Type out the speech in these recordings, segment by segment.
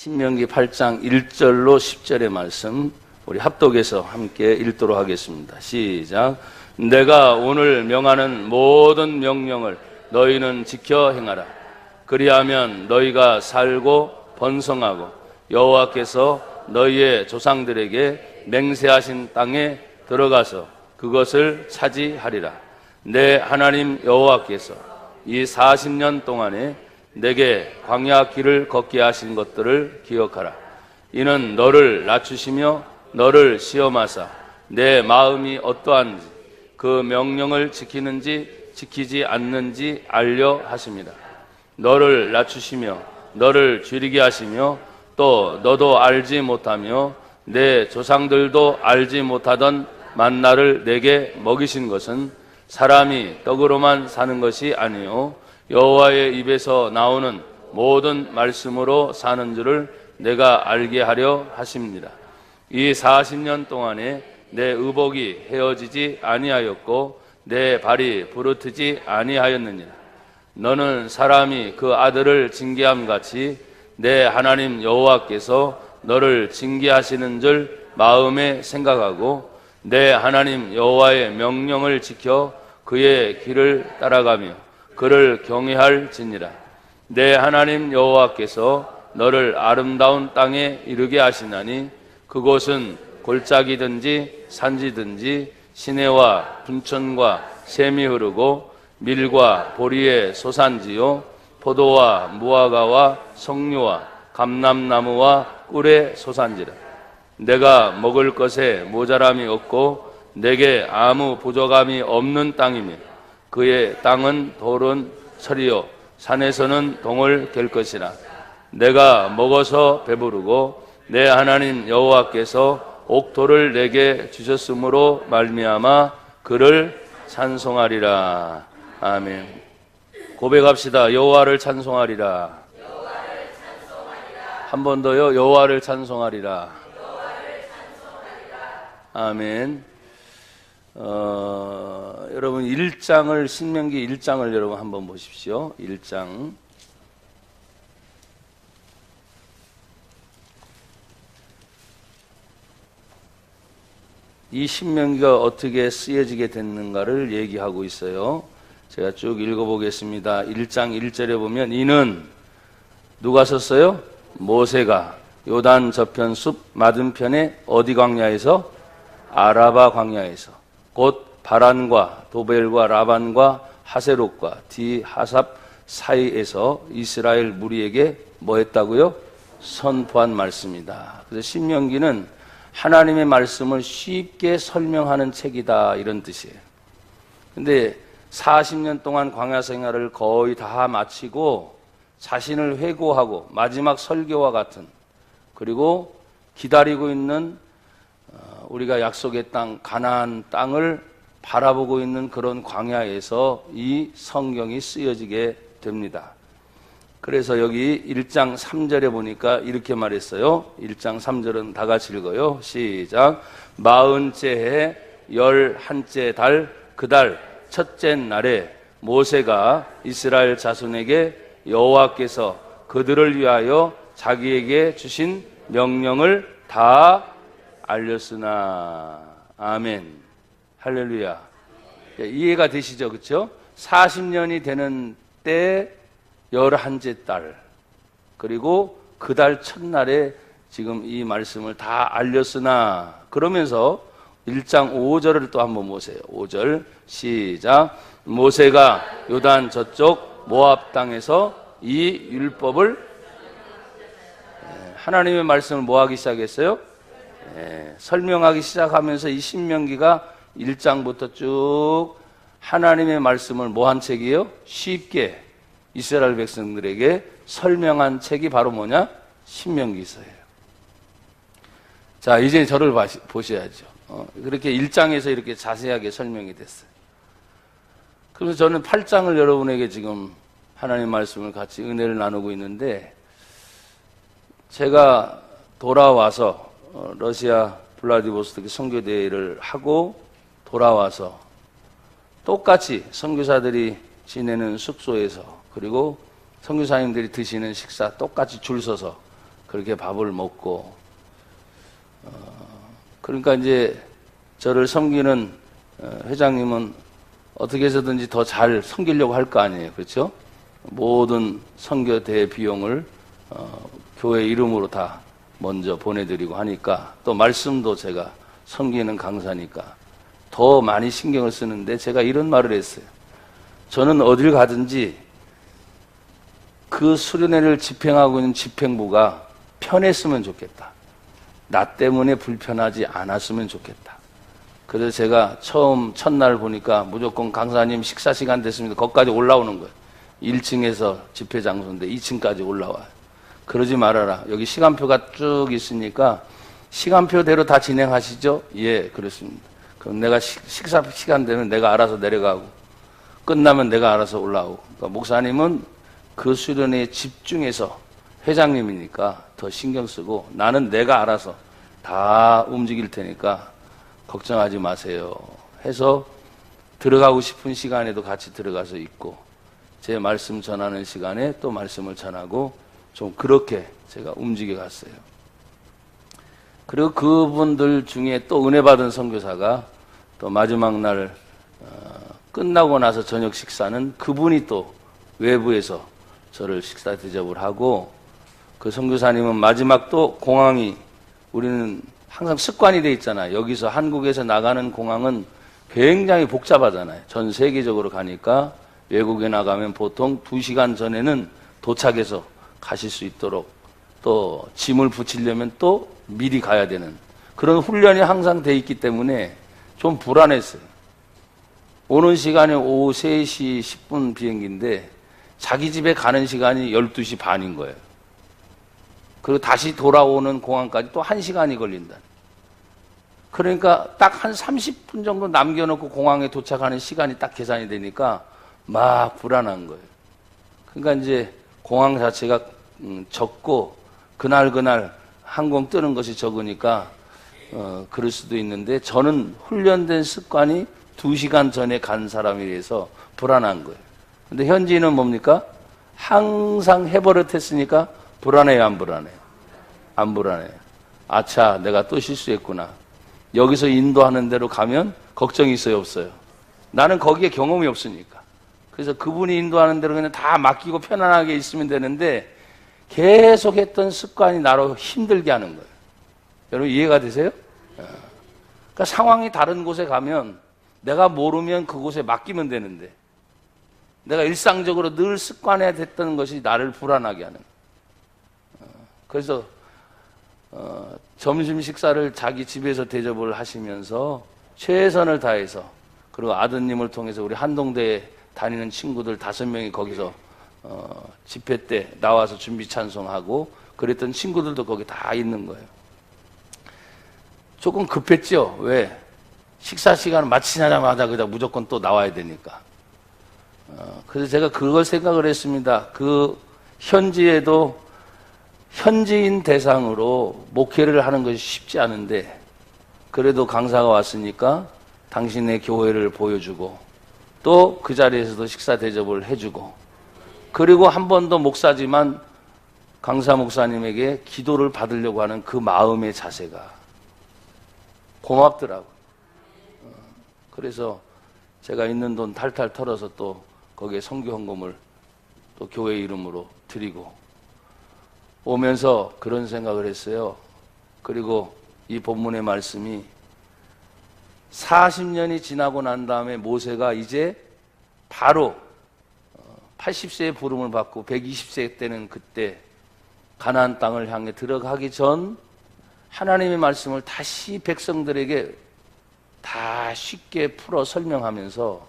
신명기 8장 1절로 10절의 말씀 우리 합독해서 함께 읽도록 하겠습니다. 시작. 내가 오늘 명하는 모든 명령을 너희는 지켜 행하라. 그리하면 너희가 살고 번성하고 여호와께서 너희의 조상들에게 맹세하신 땅에 들어가서 그것을 차지하리라. 내 하나님 여호와께서 이 40년 동안에 내게 광야 길을 걷게 하신 것들을 기억하라. 이는 너를 낮추시며 너를 시험하사 내 마음이 어떠한지 그 명령을 지키는지 지키지 않는지 알려 하십니다. 너를 낮추시며 너를 줄이게 하시며 또 너도 알지 못하며 내 조상들도 알지 못하던 만나를 내게 먹이신 것은 사람이 떡으로만 사는 것이 아니요 여호와의 입에서 나오는 모든 말씀으로 사는 줄을 내가 알게 하려 하십니다. 이 40년 동안에 내 의복이 헤어지지 아니하였고 내 발이 부르트지 아니하였느니라. 너는 사람이 그 아들을 징계함 같이 내 하나님 여호와께서 너를 징계하시는 줄 마음에 생각하고 내 하나님 여호와의 명령을 지켜 그의 길을 따라가며 그를 경외할지니라. 내 하나님 여호와께서 너를 아름다운 땅에 이르게 하시나니 그곳은 골짜기든지 산지든지 시내와 분천과 샘이 흐르고 밀과 보리의 소산지요 포도와 무화과와 석류와 감람나무와 꿀의 소산지라. 내가 먹을 것에 모자람이 없고 내게 아무 부족함이 없는 땅이며 그의 땅은 돌은 철이요 산에서는 동을 갤 것이라. 내가 먹어서 배부르고 내 하나님 여호와께서 옥토를 내게 주셨으므로 말미암아 그를 찬송하리라. 아멘. 고백합시다. 여호와를 찬송하리라. 한 번 더요. 여호와를 찬송하리라. 아멘. 여러분 1장을 신명기 1장을 여러분 한번 보십시오. 1장 이 신명기가 어떻게 쓰여지게 됐는가를 얘기하고 있어요. 제가 쭉 읽어보겠습니다. 1장 1절에 보면 이는 누가 썼어요? 모세가 요단 저편 숲 맞은편에 어디 광야에서? 아라바 광야에서 곧 바란과 도벨과 라반과 하세롯과 디하삽 사이에서 이스라엘 무리에게 뭐 했다고요? 선포한 말씀이다. 그래서 신명기는 하나님의 말씀을 쉽게 설명하는 책이다 이런 뜻이에요. 근데 40년 동안 광야 생활을 거의 다 마치고 자신을 회고하고 마지막 설교와 같은 그리고 기다리고 있는 우리가 약속의 땅 가나안 땅을 바라보고 있는 그런 광야에서 이 성경이 쓰여지게 됩니다. 그래서 여기 1장 3절에 보니까 이렇게 말했어요. 1장 3절은 다 같이 읽어요. 시작. 40째 해 11째 달 그 달 첫째 날에 모세가 이스라엘 자손에게 여호와께서 그들을 위하여 자기에게 주신 명령을 다 알렸으나. 아멘. 할렐루야. 이해가 되시죠? 그렇죠? 40년이 되는 때 11째 달 그리고 그 달 첫날에 지금 이 말씀을 다 알렸으나 그러면서 1장 5절을 또 한번 보세요. 5절 시작. 모세가 요단 저쪽 모압 땅에서 이 율법을 하나님의 말씀을 뭐 하기 시작했어요? 설명하기 시작하면서 이 신명기가 1장부터 쭉 하나님의 말씀을 뭐 한 책이에요? 쉽게 이스라엘 백성들에게 설명한 책이 바로 뭐냐? 신명기서예요. 자, 이제 저를 보셔야죠. 그렇게 1장에서 이렇게 자세하게 설명이 됐어요. 그래서 저는 8장을 여러분에게 지금 하나님 말씀을 같이 은혜를 나누고 있는데 제가 돌아와서 러시아 블라디보스토크 선교대회를 하고 돌아와서 똑같이 선교사들이 지내는 숙소에서 그리고 선교사님들이 드시는 식사 똑같이 줄 서서 그렇게 밥을 먹고, 그러니까 이제 저를 섬기는 회장님은 어떻게 해서든지 더 잘 섬기려고 할 거 아니에요. 그렇죠? 모든 선교대 비용을 교회 이름으로 다 먼저 보내드리고 하니까, 또 말씀도 제가 섬기는 강사니까 더 많이 신경을 쓰는데, 제가 이런 말을 했어요. 저는 어딜 가든지 그 수련회를 집행하고 있는 집행부가 편했으면 좋겠다. 나 때문에 불편하지 않았으면 좋겠다. 그래서 제가 처음 첫날 보니까 무조건 강사님 식사 시간 됐습니다. 거기까지 올라오는 거예요. 1층에서 집회 장소인데 2층까지 올라와요. 그러지 말아라. 여기 시간표가 쭉 있으니까 시간표대로 다 진행하시죠? 예, 그렇습니다. 그럼 내가 식사 시간 되면 내가 알아서 내려가고, 끝나면 내가 알아서 올라오고. 그러니까 목사님은 그 수련회에 집중해서, 회장님이니까 더 신경 쓰고, 나는 내가 알아서 다 움직일 테니까 걱정하지 마세요 해서, 들어가고 싶은 시간에도 같이 들어가서 있고, 제 말씀 전하는 시간에 또 말씀을 전하고, 좀 그렇게 제가 움직여 갔어요. 그리고 그분들 중에 또 은혜 받은 선교사가, 또 마지막 날 끝나고 나서 저녁 식사는 그분이 또 외부에서 저를 식사 대접을 하고, 그 선교사님은 마지막 또 공항이, 우리는 항상 습관이 돼 있잖아요. 여기서 한국에서 나가는 공항은 굉장히 복잡하잖아요. 전 세계적으로 가니까 외국에 나가면 보통 2시간 전에는 도착해서 가실 수 있도록, 또 짐을 붙이려면 또 미리 가야 되는 그런 훈련이 항상 돼 있기 때문에 좀 불안했어요. 오는 시간이 오후 3시 10분 비행기인데 자기 집에 가는 시간이 12시 반인 거예요. 그리고 다시 돌아오는 공항까지 또 1시간이 걸린다. 그러니까 딱 한 30분 정도 남겨놓고 공항에 도착하는 시간이 딱 계산이 되니까 막 불안한 거예요. 그러니까 이제 공항 자체가 적고, 그날 항공 뜨는 것이 적으니까 그럴 수도 있는데, 저는 훈련된 습관이 2시간 전에 간 사람이라서 불안한 거예요. 근데 현지인은 뭡니까? 항상 해버릇했으니까 불안해요, 안 불안해요? 안 불안해요. 아차, 내가 또 실수했구나. 여기서 인도하는 대로 가면 걱정이 있어요, 없어요? 나는 거기에 경험이 없으니까. 그래서 그분이 인도하는 대로 그냥 다 맡기고 편안하게 있으면 되는데, 계속 했던 습관이 나로 힘들게 하는 거예요. 여러분 이해가 되세요? 그러니까 상황이 다른 곳에 가면 내가 모르면 그곳에 맡기면 되는데, 내가 일상적으로 늘 습관해 됐던 것이 나를 불안하게 하는 거예요. 그래서 점심 식사를 자기 집에서 대접을 하시면서 최선을 다해서, 그리고 아드님을 통해서 우리 한동대에 다니는 친구들 5명이 거기서 집회 때 나와서 준비 찬송하고 그랬던 친구들도 거기 다 있는 거예요. 조금 급했죠. 왜? 식사 시간 마치자마자 그냥 무조건 또 나와야 되니까. 그래서 제가 그걸 생각을 했습니다. 그 현지에도 현지인 대상으로 목회를 하는 것이 쉽지 않은데, 그래도 강사가 왔으니까 당신의 교회를 보여주고, 또 그 자리에서도 식사 대접을 해주고, 그리고 한 번 더 목사지만 강사 목사님에게 기도를 받으려고 하는 그 마음의 자세가 고맙더라고요. 그래서 제가 있는 돈 탈탈 털어서 또 거기에 선교 헌금을 또 교회 이름으로 드리고 오면서 그런 생각을 했어요. 그리고 이 본문의 말씀이 40년이 지나고 난 다음에 모세가 이제 바로 80세의 부름을 받고 120세 때는 그때 가나안 땅을 향해 들어가기 전 하나님의 말씀을 다시 백성들에게 다 쉽게 풀어 설명하면서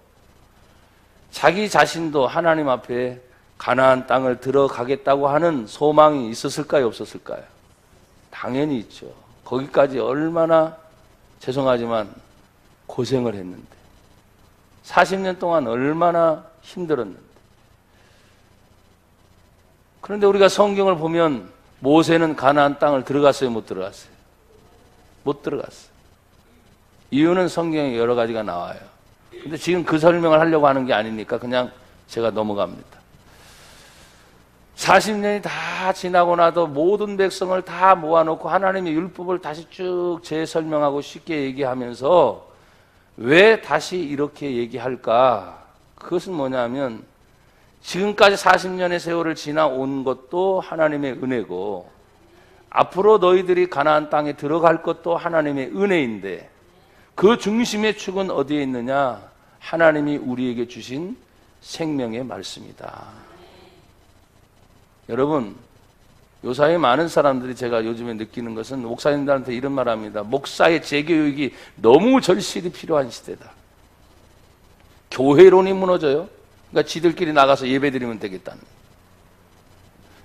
자기 자신도 하나님 앞에 가나안 땅을 들어가겠다고 하는 소망이 있었을까요, 없었을까요? 당연히 있죠. 거기까지 얼마나, 죄송하지만 고생을 했는데, 40년 동안 얼마나 힘들었는데. 그런데 우리가 성경을 보면 모세는 가나안 땅을 들어갔어요, 못 들어갔어요? 못 들어갔어요. 이유는 성경에 여러 가지가 나와요. 근데 지금 그 설명을 하려고 하는 게 아니니까 그냥 제가 넘어갑니다. 40년이 다 지나고 나도 모든 백성을 다 모아놓고 하나님의 율법을 다시 쭉 재설명하고 쉽게 얘기하면서 왜 다시 이렇게 얘기할까? 그것은 뭐냐면 지금까지 40년의 세월을 지나온 것도 하나님의 은혜고 앞으로 너희들이 가나안 땅에 들어갈 것도 하나님의 은혜인데 그 중심의 축은 어디에 있느냐? 하나님이 우리에게 주신 생명의 말씀이다. 여러분, 요사이 많은 사람들이 제가 요즘에 느끼는 것은 목사님들한테 이런 말 합니다. 목사의 재교육이 너무 절실히 필요한 시대다. 교회론이 무너져요. 그러니까 지들끼리 나가서 예배드리면 되겠다는.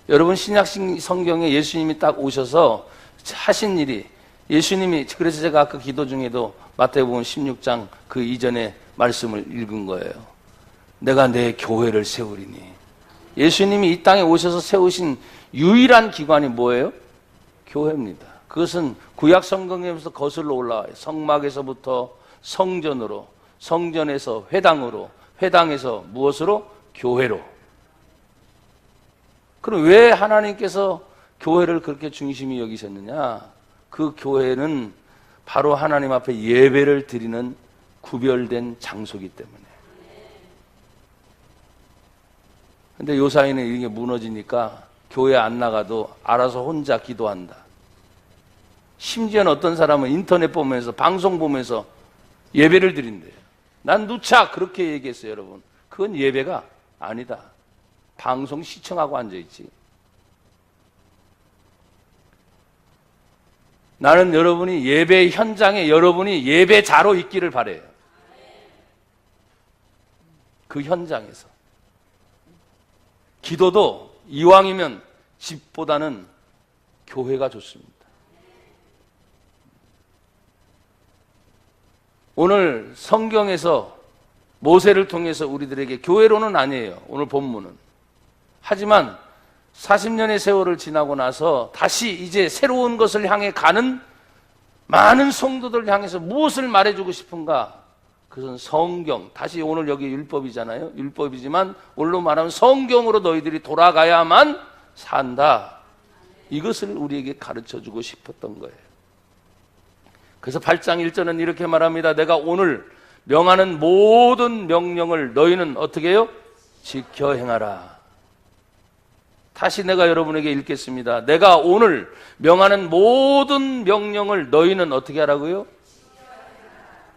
여러분, 신약 성경에 예수님이 딱 오셔서 하신 일이 예수님이, 그래서 제가 아까 기도 중에도 마태복음 16장 그 이전에 말씀을 읽은 거예요. 내가 내 교회를 세우리니. 예수님이 이 땅에 오셔서 세우신 유일한 기관이 뭐예요? 교회입니다. 그것은 구약 성경에서 거슬러 올라와요. 성막에서부터 성전으로, 성전에서 회당으로, 회당에서 무엇으로? 교회로. 그럼 왜 하나님께서 교회를 그렇게 중심히 여기셨느냐? 그 교회는 바로 하나님 앞에 예배를 드리는 구별된 장소이기 때문에. 근데 요사이는 이게 무너지니까 교회 안 나가도 알아서 혼자 기도한다. 심지어는 어떤 사람은 인터넷 보면서, 방송 보면서 예배를 드린대요. 난 누차 그렇게 얘기했어요, 여러분. 그건 예배가 아니다. 방송 시청하고 앉아있지. 나는 여러분이 예배 현장에 여러분이 예배자로 있기를 바라요. 그 현장에서. 기도도 이왕이면 집보다는 교회가 좋습니다. 오늘 성경에서 모세를 통해서 우리들에게, 교회로는 아니에요, 오늘 본문은. 하지만 40년의 세월을 지나고 나서 다시 이제 새로운 것을 향해 가는 많은 성도들을 향해서 무엇을 말해주고 싶은가? 그것은 성경, 다시 오늘 여기 율법이잖아요. 율법이지만 오늘로 말하면 성경으로 너희들이 돌아가야만 산다. 이것을 우리에게 가르쳐주고 싶었던 거예요. 그래서 8장 1절은 이렇게 말합니다. 내가 오늘 명하는 모든 명령을 너희는 어떻게 해요? 지켜 행하라. 다시 내가 여러분에게 읽겠습니다. 내가 오늘 명하는 모든 명령을 너희는 어떻게 하라고요?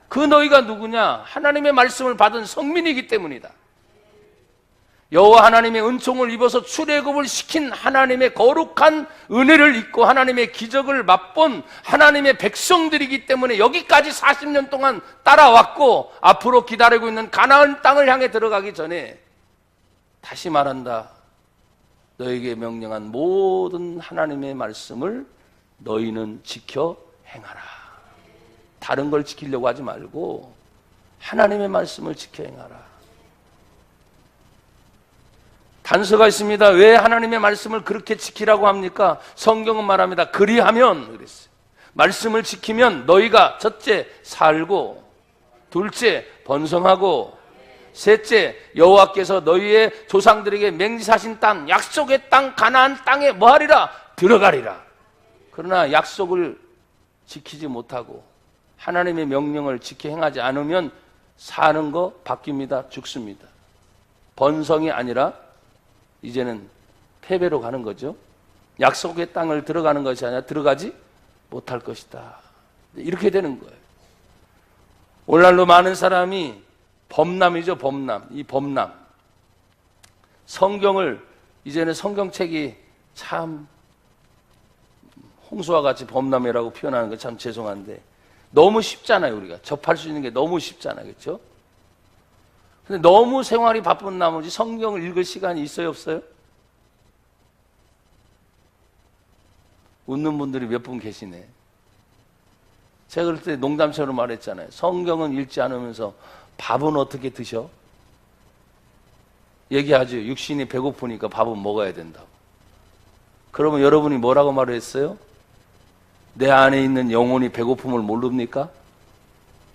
그 너희가 누구냐? 하나님의 말씀을 받은 성민이기 때문이다. 여호와 하나님의 은총을 입어서 출애굽을 시킨 하나님의 거룩한 은혜를 입고 하나님의 기적을 맛본 하나님의 백성들이기 때문에 여기까지 40년 동안 따라왔고 앞으로 기다리고 있는 가나안 땅을 향해 들어가기 전에 다시 말한다. 너에게 명령한 모든 하나님의 말씀을 너희는 지켜 행하라. 다른 걸 지키려고 하지 말고 하나님의 말씀을 지켜 행하라. 단서가 있습니다. 왜 하나님의 말씀을 그렇게 지키라고 합니까? 성경은 말합니다. 그리하면, 그랬어요. 말씀을 지키면 너희가 첫째 살고, 둘째 번성하고, 셋째 여호와께서 너희의 조상들에게 맹세하신 땅, 약속의 땅 가나안 땅에 뭐하리라? 들어가리라. 그러나 약속을 지키지 못하고 하나님의 명령을 지켜 행하지 않으면 사는 거 바뀝니다. 죽습니다. 번성이 아니라 이제는 패배로 가는 거죠. 약속의 땅을 들어가는 것이 아니라 들어가지 못할 것이다. 이렇게 되는 거예요. 오늘날로 많은 사람이 범람이죠, 범람. 이 범람. 성경을, 이제는 성경책이 참 홍수와 같이 범람이라고 표현하는 거 참 죄송한데 너무 쉽잖아요. 우리가 접할 수 있는 게 너무 쉽잖아요. 그렇죠? 근데 너무 생활이 바쁜 나머지 성경을 읽을 시간이 있어요, 없어요? 웃는 분들이 몇 분 계시네. 제가 그럴 때 농담처럼 말했잖아요. 성경은 읽지 않으면서 밥은 어떻게 드셔? 얘기하죠. 육신이 배고프니까 밥은 먹어야 된다고. 그러면 여러분이 뭐라고 말을 했어요? 내 안에 있는 영혼이 배고픔을 모릅니까?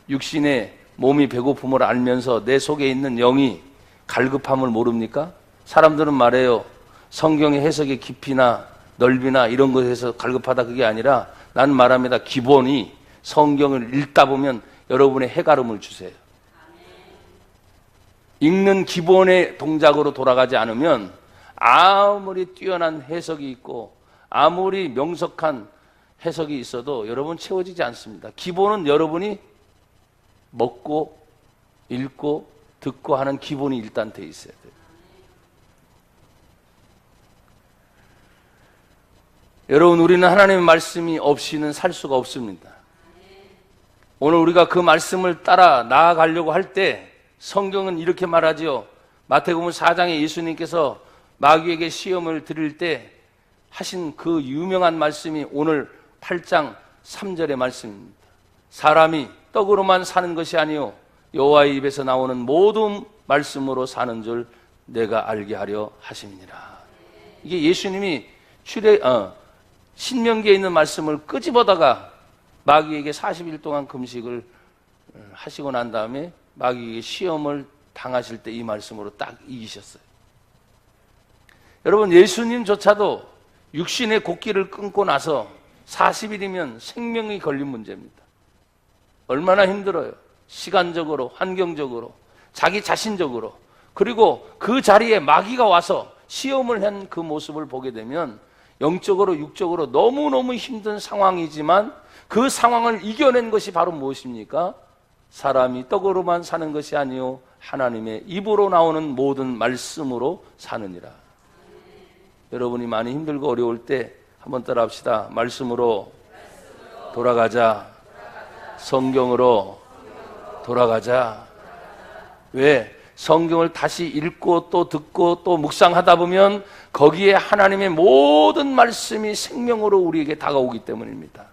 육신의 몸이 배고픔을 알면서 내 속에 있는 영이 갈급함을 모릅니까? 사람들은 말해요. 성경의 해석의 깊이나 넓이나 이런 것에서 갈급하다 그게 아니라 나는 말합니다. 기본이 성경을 읽다 보면 여러분의 해가름을 주세요. 읽는 기본의 동작으로 돌아가지 않으면 아무리 뛰어난 해석이 있고 아무리 명석한 해석이 있어도 여러분 채워지지 않습니다. 기본은 여러분이 먹고 읽고 듣고 하는 기본이 일단 돼 있어야 돼요. 여러분, 우리는 하나님의 말씀이 없이는 살 수가 없습니다. 오늘 우리가 그 말씀을 따라 나아가려고 할 때 성경은 이렇게 말하지요. 마태복음 4장에 예수님께서 마귀에게 시험을 드릴 때 하신 그 유명한 말씀이 오늘 8장 3절의 말씀입니다. 사람이 떡으로만 사는 것이 아니요 여호와의 입에서 나오는 모든 말씀으로 사는 줄 내가 알게 하려 하심이니라. 이게 예수님이 신명기에 있는 말씀을 끄집어다가 마귀에게 40일 동안 금식을 하시고 난 다음에 마귀에게 시험을 당하실 때 이 말씀으로 딱 이기셨어요. 여러분, 예수님조차도 육신의 곡기를 끊고 나서 40일이면 생명이 걸린 문제입니다. 얼마나 힘들어요. 시간적으로, 환경적으로, 자기 자신적으로. 그리고 그 자리에 마귀가 와서 시험을 한 그 모습을 보게 되면 영적으로, 육적으로 너무너무 힘든 상황이지만 그 상황을 이겨낸 것이 바로 무엇입니까? 사람이 떡으로만 사는 것이 아니요 하나님의 입으로 나오는 모든 말씀으로 사느니라. 여러분이 많이 힘들고 어려울 때 한번 따라 합시다. 말씀으로 돌아가자. 성경으로 돌아가자. 왜? 성경을 다시 읽고 또 듣고 또 묵상하다 보면 거기에 하나님의 모든 말씀이 생명으로 우리에게 다가오기 때문입니다.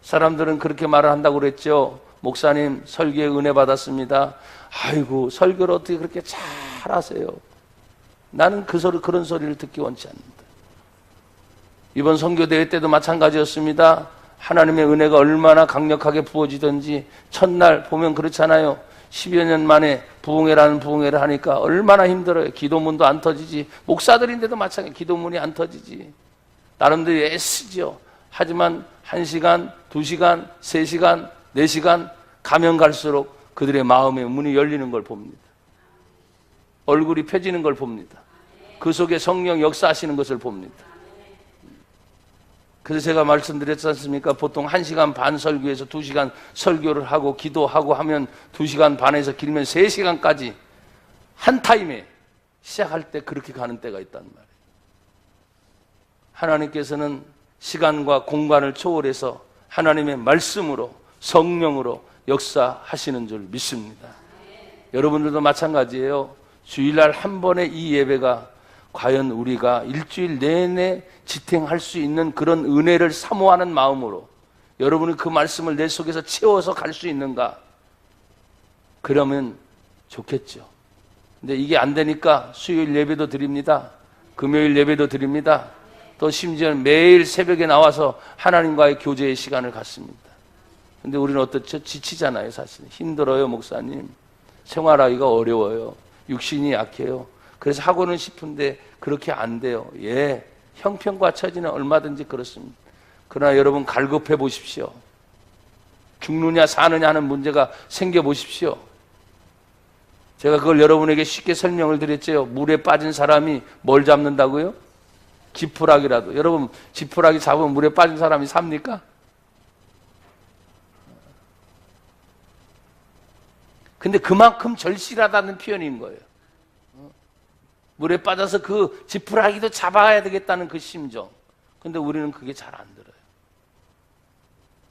사람들은 그렇게 말을 한다고 그랬죠. 목사님, 설교에 은혜 받았습니다. 아이고, 설교를 어떻게 그렇게 잘 하세요? 나는 그런 소리를 듣기 원치 않는다. 이번 선교대회 때도 마찬가지였습니다. 하나님의 은혜가 얼마나 강력하게 부어지든지 첫날 보면 그렇잖아요. 10여 년 만에 부흥회라는 부흥회를 하니까 얼마나 힘들어요. 기도문도 안 터지지. 목사들인데도 마찬가지. 기도문이 안 터지지. 나름대로 애쓰죠. 하지만 1시간, 2시간, 3시간, 4시간 가면 갈수록 그들의 마음의 문이 열리는 걸 봅니다. 얼굴이 펴지는 걸 봅니다. 그 속에 성령 역사하시는 것을 봅니다. 그래서 제가 말씀드렸지 않습니까? 보통 1시간 반 설교에서 2시간 설교를 하고 기도하고 하면 2시간 반에서 길면 3시간까지 한 타임에 시작할 때 그렇게 가는 때가 있단 말이에요. 하나님께서는 시간과 공간을 초월해서 하나님의 말씀으로 성령으로 역사하시는 줄 믿습니다. 여러분들도 마찬가지예요. 주일날 한 번의 이 예배가 과연 우리가 일주일 내내 지탱할 수 있는 그런 은혜를 사모하는 마음으로 여러분은 그 말씀을 내 속에서 채워서 갈 수 있는가? 그러면 좋겠죠. 근데 이게 안 되니까 수요일 예배도 드립니다. 금요일 예배도 드립니다. 또 심지어 매일 새벽에 나와서 하나님과의 교제의 시간을 갖습니다. 근데 우리는 어떻죠? 지치잖아요, 사실. 힘들어요, 목사님. 생활하기가 어려워요. 육신이 약해요. 그래서 하고는 싶은데 그렇게 안 돼요. 예, 형편과 처지는 얼마든지 그렇습니다. 그러나 여러분 갈급해 보십시오. 죽느냐 사느냐 하는 문제가 생겨 보십시오. 제가 그걸 여러분에게 쉽게 설명을 드렸죠. 물에 빠진 사람이 뭘 잡는다고요? 지푸라기라도. 여러분 지푸라기 잡으면 물에 빠진 사람이 삽니까? 근데 그만큼 절실하다는 표현인 거예요. 물에 빠져서 그 지푸라기도 잡아야 되겠다는 그 심정. 근데 우리는 그게 잘 안 들어요.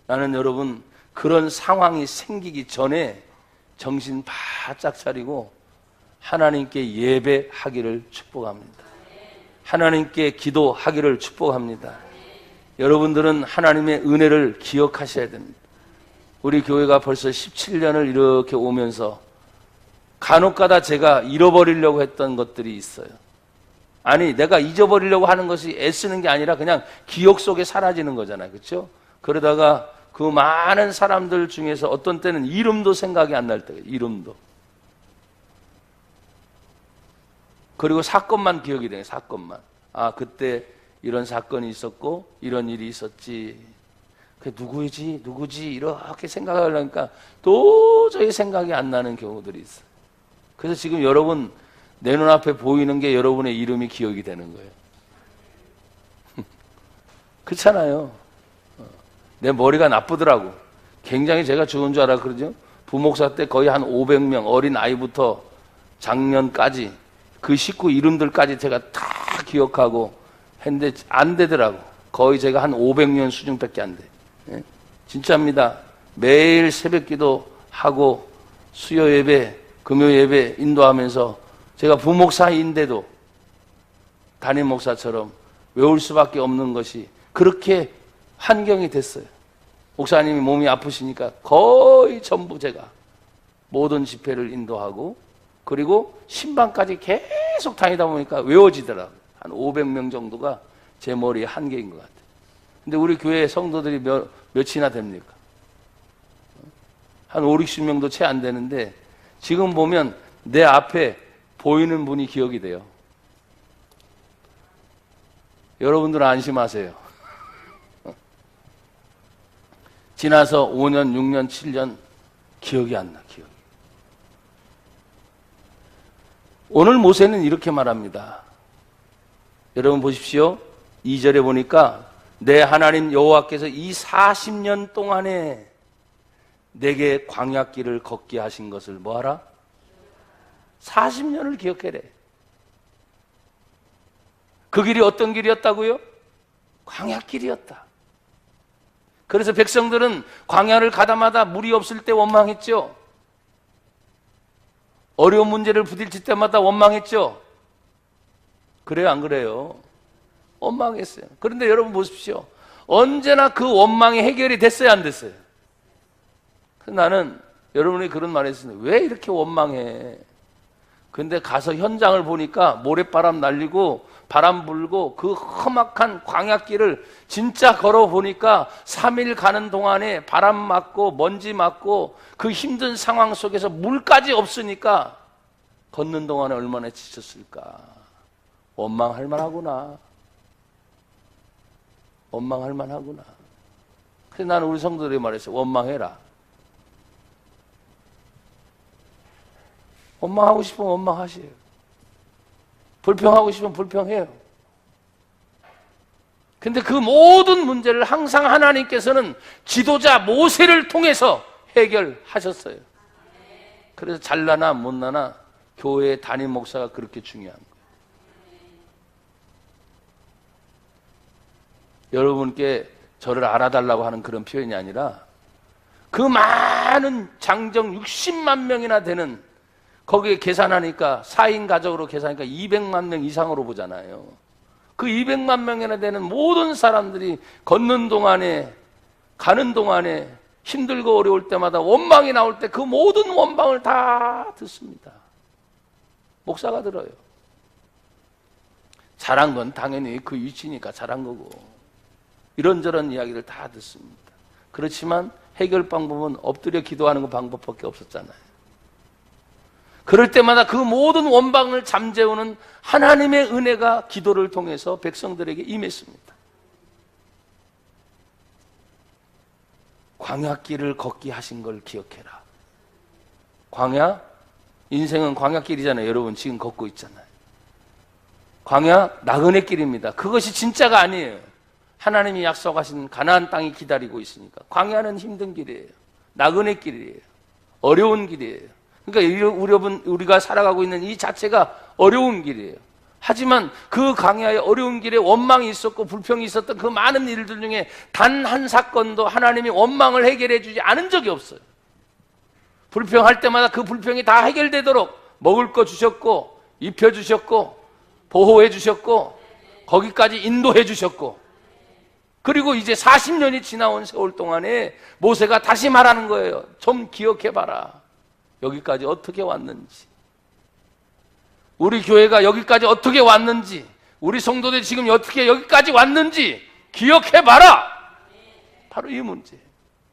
나는 여러분 그런 상황이 생기기 전에 정신 바짝 차리고 하나님께 예배하기를 축복합니다. 하나님께 기도하기를 축복합니다. 여러분들은 하나님의 은혜를 기억하셔야 됩니다. 우리 교회가 벌써 17년을 이렇게 오면서 간혹가다 제가 잃어버리려고 했던 것들이 있어요. 아니, 내가 잊어버리려고 하는 것이 애쓰는 게 아니라 그냥 기억 속에 사라지는 거잖아요. 그렇죠? 그러다가 그 많은 사람들 중에서 어떤 때는 이름도 생각이 안 날 때가 있어요. 이름도. 그리고 사건만 기억이 돼요. 사건만. 아, 그때 이런 사건이 있었고 이런 일이 있었지. 그 누구지 이렇게 생각을 하니까 도저히 생각이 안 나는 경우들이 있어요. 그래서 지금 여러분 내 눈앞에 보이는 게 여러분의 이름이 기억이 되는 거예요. 그렇잖아요. 내 머리가 나쁘더라고. 굉장히 제가 좋은 줄 알았거든요. 부목사 때 거의 한 500명 어린 아이부터 장년까지 그 식구 이름들까지 제가 다 기억하고 했는데 안 되더라고. 거의 제가 한 500년 수준밖에 안 돼. 예? 진짜입니다. 매일 새벽기도 하고 수요 예배, 금요 예배 인도하면서 제가 부목사인데도 담임 목사처럼 외울 수밖에 없는 것이 그렇게 환경이 됐어요. 목사님이 몸이 아프시니까 거의 전부 제가 모든 집회를 인도하고 그리고 신방까지 계속 다니다 보니까 외워지더라고요. 한 500명 정도가 제 머리에 한계인 것 같아요. 근데 우리 교회 성도들이 몇이나 됩니까? 한 5, 60명도 채 안 되는데 지금 보면 내 앞에 보이는 분이 기억이 돼요. 여러분들은 안심하세요. 지나서 5년, 6년, 7년 기억이 안 나, 기억이. 오늘 모세는 이렇게 말합니다. 여러분 보십시오. 2절에 보니까 내 하나님 여호와께서 이 40년 동안에 내게 광야길을 걷게 하신 것을 뭐하라? 40년을 기억해래. 그 길이 어떤 길이었다고요? 광야길이었다. 그래서 백성들은 광야를 가다마다 물이 없을 때 원망했죠. 어려운 문제를 부딪힐 때마다 원망했죠. 그래요, 안 그래요? 원망했어요. 그런데 여러분 보십시오. 언제나 그 원망이 해결이 됐어요, 안 됐어요? 나는 여러분이 그런 말 했습니다. 왜 이렇게 원망해? 근데 가서 현장을 보니까 모래바람 날리고 바람 불고 그 험악한 광야길을 진짜 걸어보니까 3일 가는 동안에 바람 맞고 먼지 맞고 그 힘든 상황 속에서 물까지 없으니까 걷는 동안에 얼마나 지쳤을까. 원망할 만하구나. 원망할 만하구나. 그래서 나는 우리 성도들이 말했어요. 원망해라. 원망하고 싶으면 원망하세요. 불평하고 싶으면 불평해요. 근데 그 모든 문제를 항상 하나님께서는 지도자 모세를 통해서 해결하셨어요. 그래서 잘나나 못나나 교회의 담임 목사가 그렇게 중요한 거예요. 여러분께 저를 알아달라고 하는 그런 표현이 아니라 그 많은 장정 60만 명이나 되는 거기에 계산하니까 4인 가족으로 계산하니까 200만 명 이상으로 보잖아요. 그 200만 명이나 되는 모든 사람들이 걷는 동안에 가는 동안에 힘들고 어려울 때마다 원망이 나올 때 그 모든 원망을 다 듣습니다. 목사가 들어요. 잘한 건 당연히 그 위치니까 잘한 거고 이런저런 이야기를 다 듣습니다. 그렇지만 해결 방법은 엎드려 기도하는 그 방법밖에 없었잖아요. 그럴 때마다 그 모든 원방을 잠재우는 하나님의 은혜가 기도를 통해서 백성들에게 임했습니다. 광야길을 걷게 하신 걸 기억해라. 광야? 인생은 광야길이잖아요. 여러분 지금 걷고 있잖아요. 광야 나그네 길입니다. 그것이 진짜가 아니에요. 하나님이 약속하신 가나안 땅이 기다리고 있으니까. 광야는 힘든 길이에요. 나그네 길이에요. 어려운 길이에요. 그러니까 우리가 살아가고 있는 이 자체가 어려운 길이에요. 하지만 그 광야의 어려운 길에 원망이 있었고 불평이 있었던 그 많은 일들 중에 단 한 사건도 하나님이 원망을 해결해 주지 않은 적이 없어요. 불평할 때마다 그 불평이 다 해결되도록 먹을 거 주셨고 입혀 주셨고 보호해 주셨고 거기까지 인도해 주셨고 그리고 이제 40년이 지나온 세월 동안에 모세가 다시 말하는 거예요. 좀 기억해 봐라. 여기까지 어떻게 왔는지, 우리 교회가 여기까지 어떻게 왔는지, 우리 성도들이 지금 어떻게 여기까지 왔는지 기억해봐라. 바로 이 문제.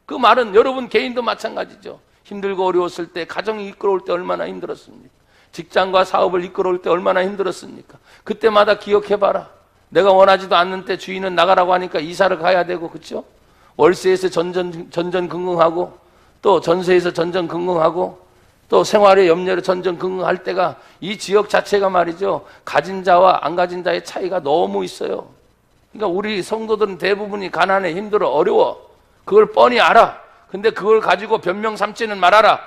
그 말은 여러분 개인도 마찬가지죠. 힘들고 어려웠을 때, 가정이 이끌어올 때 얼마나 힘들었습니까? 직장과 사업을 이끌어올 때 얼마나 힘들었습니까? 그때마다 기억해봐라. 내가 원하지도 않는 때 주인은 나가라고 하니까 이사를 가야 되고, 그렇죠? 월세에서 전전긍긍하고, 또 전세에서 전전긍긍하고, 또 생활의 염려로 전전긍긍할 때가, 이 지역 자체가 말이죠, 가진 자와 안 가진 자의 차이가 너무 있어요. 그러니까 우리 성도들은 대부분이 가난해, 힘들어, 어려워. 그걸 뻔히 알아. 근데 그걸 가지고 변명 삼지는 말아라.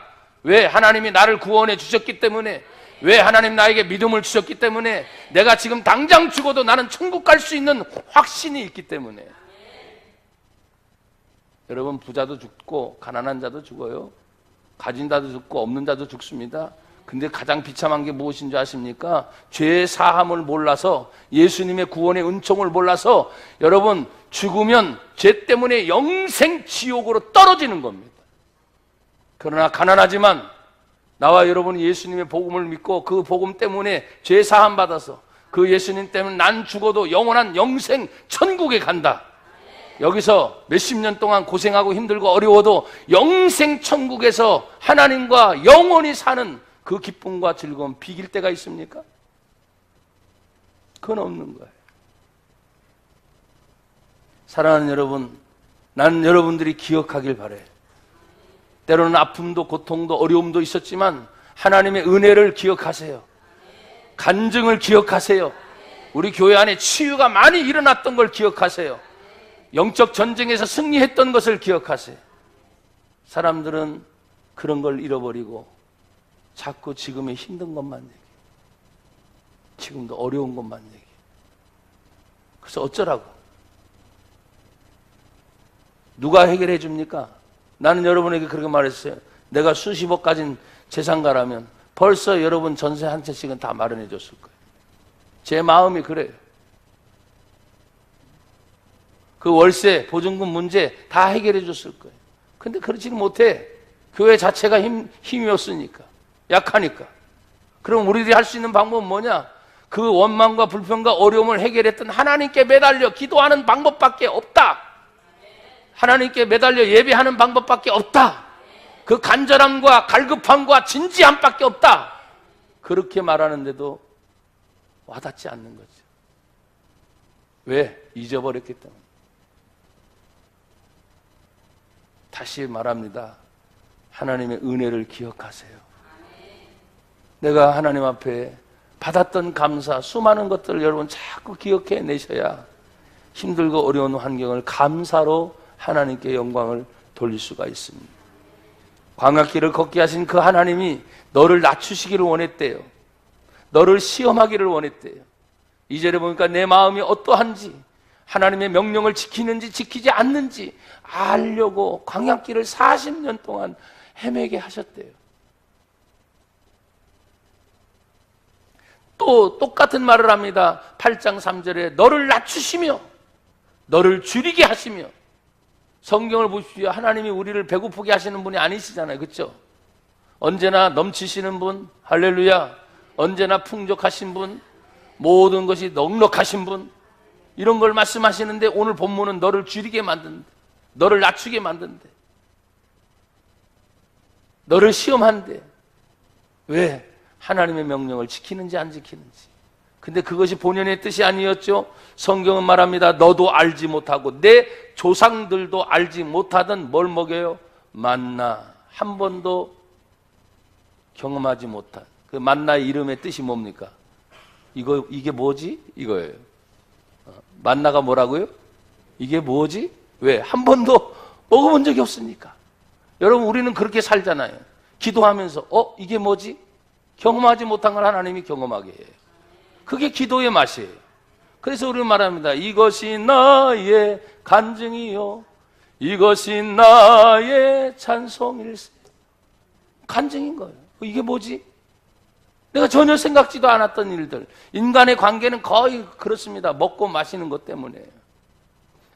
왜? 하나님이 나를 구원해 주셨기 때문에, 왜? 하나님 나에게 믿음을 주셨기 때문에, 내가 지금 당장 죽어도 나는 천국 갈 수 있는 확신이 있기 때문에. 여러분, 부자도 죽고 가난한 자도 죽어요. 가진 자도 죽고 없는 자도 죽습니다. 근데 가장 비참한 게 무엇인 줄 아십니까? 죄의 사함을 몰라서, 예수님의 구원의 은총을 몰라서 여러분, 죽으면 죄 때문에 영생 지옥으로 떨어지는 겁니다. 그러나 가난하지만 나와 여러분이 예수님의 복음을 믿고 그 복음 때문에 죄 사함 받아서 그 예수님 때문에 난 죽어도 영원한 영생 천국에 간다. 여기서 몇십 년 동안 고생하고 힘들고 어려워도 영생 천국에서 하나님과 영원히 사는 그 기쁨과 즐거움 비길 때가 있습니까? 그건 없는 거예요. 사랑하는 여러분, 나는 여러분들이 기억하길 바라요. 때로는 아픔도 고통도 어려움도 있었지만 하나님의 은혜를 기억하세요. 간증을 기억하세요. 우리 교회 안에 치유가 많이 일어났던 걸 기억하세요. 영적 전쟁에서 승리했던 것을 기억하세요. 사람들은 그런 걸 잃어버리고 자꾸 지금의 힘든 것만 얘기해요. 지금도 어려운 것만 얘기해요. 그래서 어쩌라고? 누가 해결해 줍니까? 나는 여러분에게 그렇게 말했어요. 내가 수십억 가진 재산가라면 벌써 여러분 전세 한 채씩은 다 마련해 줬을 거예요. 제 마음이 그래요. 그 월세, 보증금 문제 다 해결해 줬을 거예요. 근데 그렇지 못해. 교회 자체가 힘이 없으니까, 약하니까. 그럼 우리들이 할 수 있는 방법은 뭐냐? 그 원망과 불평과 어려움을 해결했던 하나님께 매달려 기도하는 방법밖에 없다. 하나님께 매달려 예배하는 방법밖에 없다. 그 간절함과 갈급함과 진지함밖에 없다. 그렇게 말하는데도 와닿지 않는 거죠. 왜? 잊어버렸기 때문에. 다시 말합니다. 하나님의 은혜를 기억하세요. 내가 하나님 앞에 받았던 감사, 수많은 것들을 여러분 자꾸 기억해 내셔야 힘들고 어려운 환경을 감사로 하나님께 영광을 돌릴 수가 있습니다. 광야길을 걷게 하신 그 하나님이 너를 낮추시기를 원했대요. 너를 시험하기를 원했대요. 2절에 보니까 내 마음이 어떠한지, 하나님의 명령을 지키는지 지키지 않는지 알려고 광야길을 40년 동안 헤매게 하셨대요. 또 똑같은 말을 합니다. 8장 3절에 너를 낮추시며 너를 줄이게 하시며. 성경을 보십시오. 하나님이 우리를 배고프게 하시는 분이 아니시잖아요. 그렇죠? 언제나 넘치시는 분, 할렐루야. 언제나 풍족하신 분, 모든 것이 넉넉하신 분, 이런 걸 말씀하시는데 오늘 본문은 너를 줄이게 만든대. 너를 낮추게 만든대. 너를 시험한대. 왜? 하나님의 명령을 지키는지 안 지키는지. 근데 그것이 본연의 뜻이 아니었죠. 성경은 말합니다. 너도 알지 못하고 내 조상들도 알지 못하던 뭘 먹여요? 만나. 한 번도 경험하지 못한 그 만나의 이름의 뜻이 뭡니까? 이게 뭐지? 이거예요. 만나가 뭐라고요? 이게 뭐지? 왜? 한 번도 먹어본 적이 없으니까. 여러분, 우리는 그렇게 살잖아요. 기도하면서 이게 뭐지? 경험하지 못한 걸 하나님이 경험하게 해요. 그게 기도의 맛이에요. 그래서 우리는 말합니다. 이것이 나의 간증이요, 이것이 나의 찬송일세. 간증인 거예요. 이게 뭐지? 내가 전혀 생각지도 않았던 일들. 인간의 관계는 거의 그렇습니다. 먹고 마시는 것 때문에.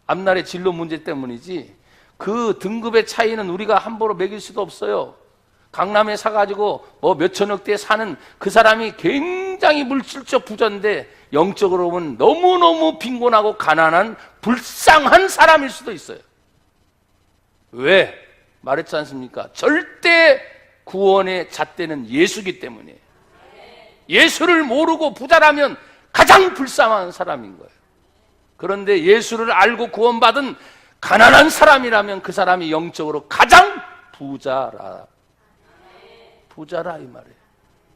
앞날의 진로 문제 때문이지 그 등급의 차이는 우리가 함부로 매길 수도 없어요. 강남에 사가지고 몇천억대 사는 그 사람이 굉장히 물질적 부자인데 영적으로 보면 너무너무 빈곤하고 가난한 불쌍한 사람일 수도 있어요. 왜? 말했지 않습니까? 절대 구원의 잣대는 예수기 때문에. 예수를 모르고 부자라면 가장 불쌍한 사람인 거예요. 그런데 예수를 알고 구원받은 가난한 사람이라면 그 사람이 영적으로 가장 부자라 이 말이에요.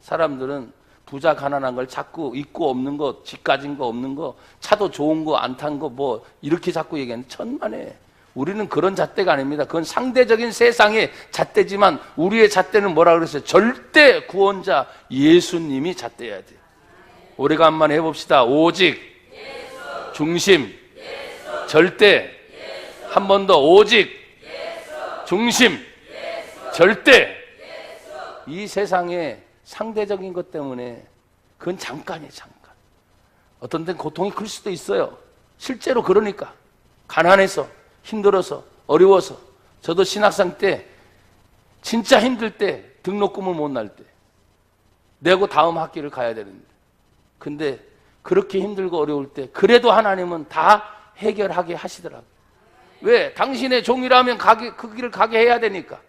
사람들은 부자 가난한 걸 자꾸 있고 없는 거, 집 가진 거 없는 거, 차도 좋은 거 안 탄 거 뭐 이렇게 자꾸 얘기하는 천만에. 우리는 그런 잣대가 아닙니다. 그건 상대적인 세상의 잣대지만 우리의 잣대는 뭐라 그랬어요? 절대 구원자 예수님이 잣대여야 돼요. 오래간만에 해봅시다. 오직 예수. 중심 예수. 절대 예수. 한 번 더 오직 예수. 중심 예수. 절대 예수. 이 세상에 상대적인 것 때문에 그건 잠깐이에요. 잠깐. 어떤 데는 고통이 클 수도 있어요. 실제로 그러니까 가난해서 힘들어서 어려워서 저도 신학생 때 진짜 힘들 때 등록금을 못 날 때 내고 다음 학기를 가야 되는데 근데 그렇게 힘들고 어려울 때 그래도 하나님은 다 해결하게 하시더라고요. 왜? 당신의 종이라면 그 길을 가게 해야 되니까.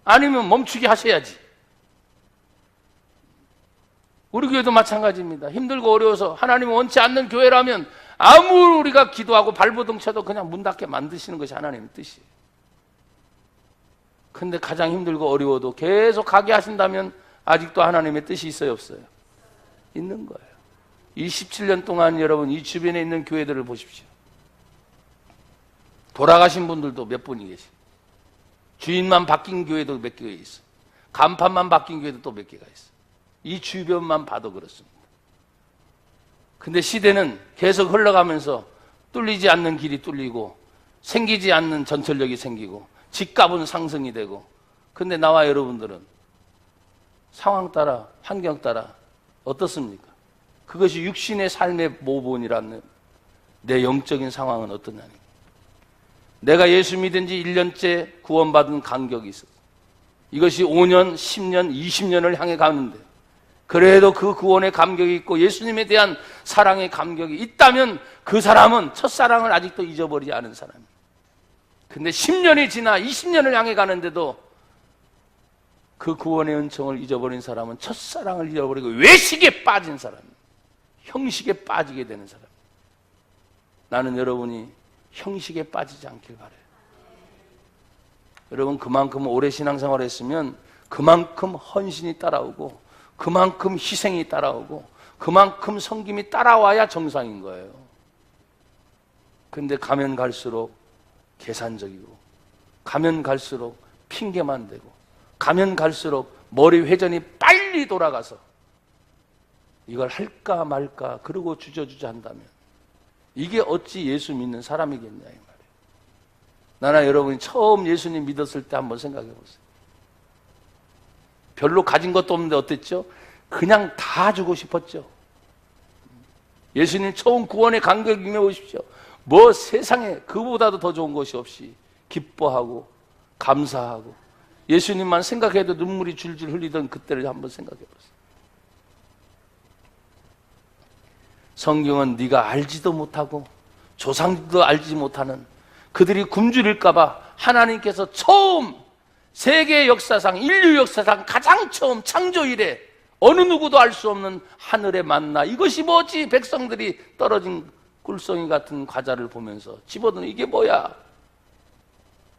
아니면 멈추게 하셔야지. 우리 교회도 마찬가지입니다. 힘들고 어려워서 하나님은 원치 않는 교회라면 아무리 우리가 기도하고 발버둥 쳐도 그냥 문 닫게 만드시는 것이 하나님의 뜻이에요. 근데 가장 힘들고 어려워도 계속 가게 하신다면 아직도 하나님의 뜻이 있어요, 없어요? 있는 거예요. 27년 동안 여러분 이 주변에 있는 교회들을 보십시오. 돌아가신 분들도 몇 분이 계시고 주인만 바뀐 교회도 몇 교회 있어요. 간판만 바뀐 교회도 또 몇 개가 있어요. 이 주변만 봐도 그렇습니다. 근데 시대는 계속 흘러가면서 뚫리지 않는 길이 뚫리고 생기지 않는 전철역이 생기고 집값은 상승이 되고 근데 나와 여러분들은 상황 따라 환경 따라 어떻습니까? 그것이 육신의 삶의 모본이라는 내 영적인 상황은 어떠냐니 내가 예수 믿은 지 1년째 구원받은 간격이 있었어. 이것이 5년, 10년, 20년을 향해 가는데 그래도 그 구원의 감격이 있고 예수님에 대한 사랑의 감격이 있다면 그 사람은 첫사랑을 아직도 잊어버리지 않은 사람이에요. 근데 10년이 지나 20년을 향해 가는데도 그 구원의 은총을 잊어버린 사람은 첫사랑을 잊어버리고 외식에 빠진 사람이에요. 형식에 빠지게 되는 사람. 나는 여러분이 형식에 빠지지 않길 바라요. 여러분 그만큼 오래 신앙생활을 했으면 그만큼 헌신이 따라오고 그만큼 희생이 따라오고 그만큼 섬김이 따라와야 정상인 거예요. 근데 가면 갈수록 계산적이고 가면 갈수록 핑계만 대고 가면 갈수록 머리 회전이 빨리 돌아가서 이걸 할까 말까 그러고 주저주저 한다면 이게 어찌 예수 믿는 사람이겠냐 이 말이에요. 나나 여러분이 처음 예수님 믿었을 때 한번 생각해 보세요. 별로 가진 것도 없는데 어땠죠? 그냥 다 주고 싶었죠. 예수님 처음 구원의 감격을 임해 보십시오. 뭐 세상에 그보다도 더 좋은 것이 없이 기뻐하고 감사하고 예수님만 생각해도 눈물이 줄줄 흘리던 그때를 한번 생각해 보세요. 성경은 네가 알지도 못하고 조상들도 알지 못하는 그들이 굶주릴까 봐 하나님께서 처음 세계 역사상 인류 역사상 가장 처음 창조 이래 어느 누구도 알 수 없는 하늘의 만나 이것이 뭐지? 백성들이 떨어진 꿀송이 같은 과자를 보면서 집어드는 이게 뭐야?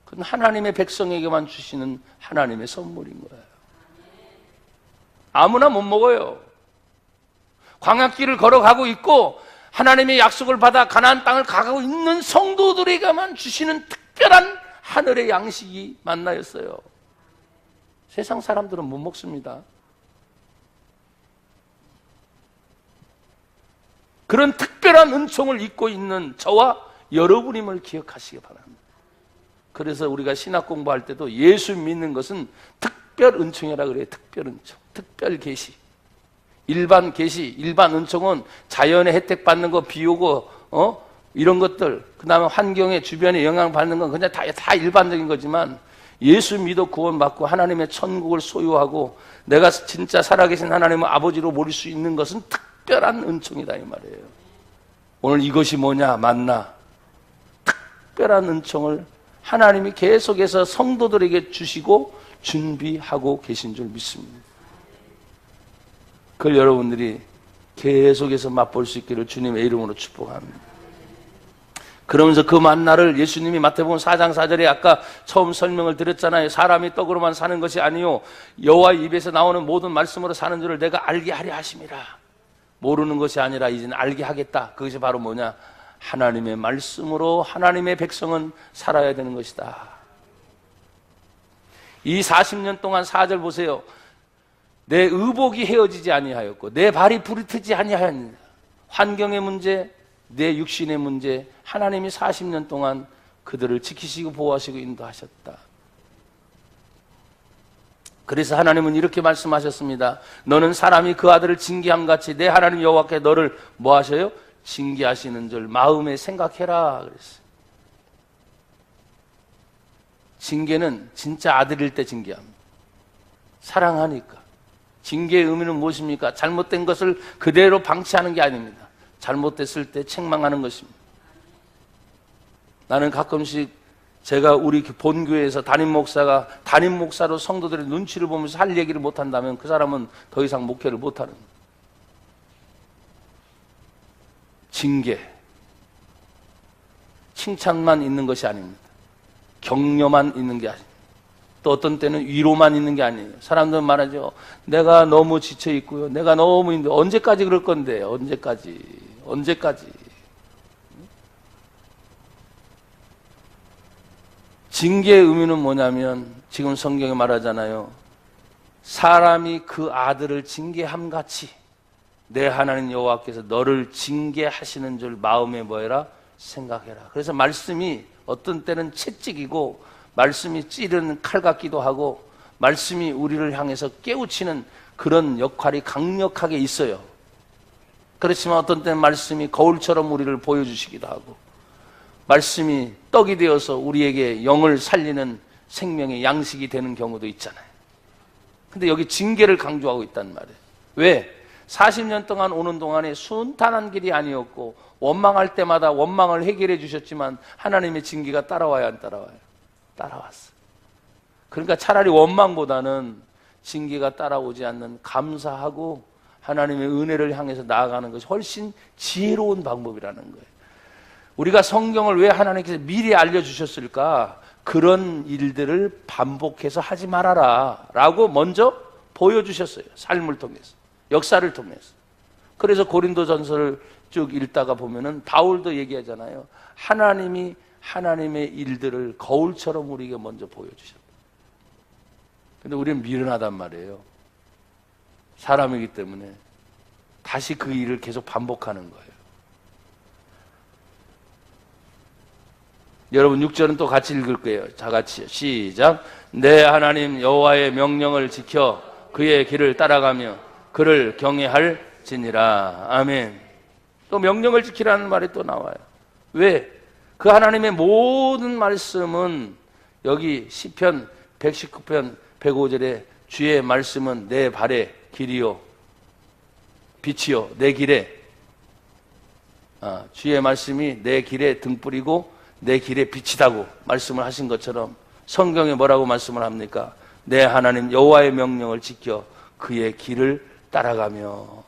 그건 하나님의 백성에게만 주시는 하나님의 선물인 거예요. 아무나 못 먹어요. 광야길을 걸어가고 있고 하나님의 약속을 받아 가나안 땅을 가고 있는 성도들에게만 주시는 특별한 하늘의 양식이 만나였어요. 세상 사람들은 못 먹습니다. 그런 특별한 은총을 입고 있는 저와 여러분임을 기억하시기 바랍니다. 그래서 우리가 신학 공부할 때도 예수 믿는 것은 특별 은총이라고 그래요. 특별 은총, 특별 계시. 일반 계시, 일반 은총은 자연의 혜택 받는 거, 비 오고 이런 것들, 그 다음에 환경에 주변에 영향 받는 건 그냥 다 일반적인 거지만 예수 믿어 구원받고 하나님의 천국을 소유하고 내가 진짜 살아계신 하나님의 아버지로 모릴 수 있는 것은 특별한 은총이다 이 말이에요. 오늘 이것이 뭐냐? 만나. 특별한 은총을 하나님이 계속해서 성도들에게 주시고 준비하고 계신 줄 믿습니다. 그걸 여러분들이 계속해서 맛볼 수 있기를 주님의 이름으로 축복합니다. 그러면서 그 만나를 예수님이 마태복음 4장 4절에 아까 처음 설명을 드렸잖아요. 사람이 떡으로만 사는 것이 아니요 여호와의 입에서 나오는 모든 말씀으로 사는 줄을 내가 알게 하려 하심이라. 모르는 것이 아니라 이제는 알게 하겠다. 그것이 바로 뭐냐? 하나님의 말씀으로 하나님의 백성은 살아야 되는 것이다. 이 40년 동안 4절 보세요. 내 의복이 헤어지지 아니하였고 내 발이 부르트지 아니하였느니라. 환경의 문제, 내 육신의 문제, 하나님이 40년 동안 그들을 지키시고 보호하시고 인도하셨다. 그래서 하나님은 이렇게 말씀하셨습니다. 너는 사람이 그 아들을 징계함 같이 내 하나님 여호와께 너를 뭐 하셔요? 징계하시는 줄 마음에 생각해라 그랬어요. 징계는 진짜 아들일 때 징계합니다. 사랑하니까. 징계의 의미는 무엇입니까? 잘못된 것을 그대로 방치하는 게 아닙니다. 잘못됐을 때 책망하는 것입니다. 나는 가끔씩 제가 우리 본교회에서 담임 목사로 성도들의 눈치를 보면서 할 얘기를 못한다면 그 사람은 더 이상 목회를 못하는 거예요. 징계, 칭찬만 있는 것이 아닙니다. 격려만 있는 게 아닙니다. 또 어떤 때는 위로만 있는 게 아니에요. 사람들은 말하죠. 내가 너무 지쳐 있고요. 내가 너무 힘들어. 언제까지 그럴 건데? 언제까지? 징계의 의미는 뭐냐면 지금 성경에 말하잖아요. 사람이 그 아들을 징계함 같이 내 하나님 여호와께서 너를 징계하시는 줄 마음에 뭐해라? 생각해라. 그래서 말씀이 어떤 때는 채찍이고 말씀이 찌르는 칼 같기도 하고 말씀이 우리를 향해서 깨우치는 그런 역할이 강력하게 있어요. 그렇지만 어떤 때는 말씀이 거울처럼 우리를 보여주시기도 하고 말씀이 떡이 되어서 우리에게 영을 살리는 생명의 양식이 되는 경우도 있잖아요. 근데 여기 징계를 강조하고 있단 말이에요. 왜? 40년 동안 오는 동안에 순탄한 길이 아니었고 원망할 때마다 원망을 해결해 주셨지만 하나님의 징계가 따라와야 안 따라와요? 따라왔어. 그러니까 차라리 원망보다는 징계가 따라오지 않는 감사하고 하나님의 은혜를 향해서 나아가는 것이 훨씬 지혜로운 방법이라는 거예요. 우리가 성경을 왜 하나님께서 미리 알려주셨을까? 그런 일들을 반복해서 하지 말아라 라고 먼저 보여주셨어요. 삶을 통해서, 역사를 통해서. 그래서 고린도전서를 쭉 읽다가 보면은 바울도 얘기하잖아요. 하나님이 하나님의 일들을 거울처럼 우리에게 먼저 보여주셨다. 근데 우리는 미련하단 말이에요. 사람이기 때문에 다시 그 일을 계속 반복하는 거예요. 여러분 6절은 또 같이 읽을 거예요. 다 같이요. 시작. 내 하나님 여호와의 명령을 지켜 그의 길을 따라가며 그를 경외할지니라. 아멘. 또 명령을 지키라는 말이 또 나와요. 왜? 그 하나님의 모든 말씀은 여기 시편 119편 105절에 주의 말씀은 내 발의 길이요 빛이요 내 길에 주의 말씀이 내 길에 등불이고 내 길에 빛이다고 말씀을 하신 것처럼 성경에 뭐라고 말씀을 합니까? 내 하나님 여호와의 명령을 지켜 그의 길을 따라가며.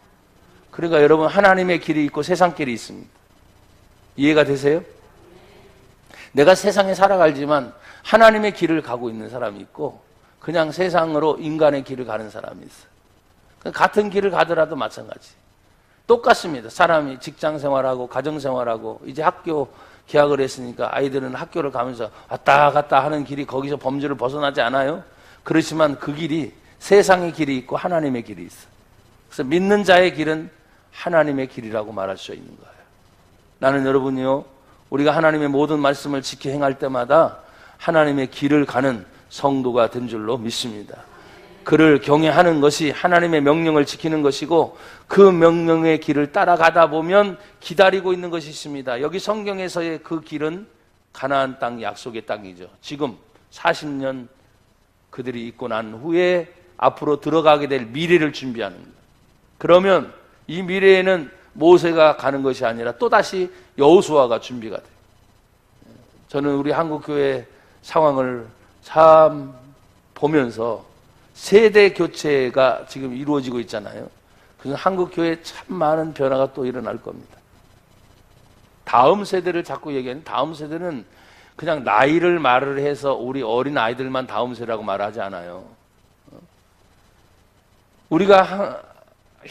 그러니까 여러분 하나님의 길이 있고 세상 길이 있습니다. 이해가 되세요? 내가 세상에 살아가지만 하나님의 길을 가고 있는 사람이 있고 그냥 세상으로 인간의 길을 가는 사람이 있어요. 같은 길을 가더라도 마찬가지. 똑같습니다. 사람이 직장 생활하고 가정 생활하고 이제 학교 개학을 했으니까 아이들은 학교를 가면서 왔다 갔다 하는 길이 거기서 범주를 벗어나지 않아요? 그렇지만 그 길이 세상의 길이 있고 하나님의 길이 있어요. 그래서 믿는 자의 길은 하나님의 길이라고 말할 수 있는 거예요. 나는 여러분이요, 우리가 하나님의 모든 말씀을 지켜 행할 때마다 하나님의 길을 가는 성도가 된 줄로 믿습니다. 그를 경외하는 것이 하나님의 명령을 지키는 것이고 그 명령의 길을 따라가다 보면 기다리고 있는 것이 있습니다. 여기 성경에서의 그 길은 가나안 땅 약속의 땅이죠. 지금 40년 그들이 있고 난 후에 앞으로 들어가게 될 미래를 준비하는 거예요. 그러면 이 미래에는 모세가 가는 것이 아니라 또다시 여호수아가 준비가 돼요. 저는 우리 한국교회 상황을 참 보면서 세대 교체가 지금 이루어지고 있잖아요. 그래서 한국 교회에 참 많은 변화가 또 일어날 겁니다. 다음 세대를 자꾸 얘기하는, 다음 세대는 그냥 나이를 말을 해서 우리 어린 아이들만 다음 세대라고 말하지 않아요. 우리가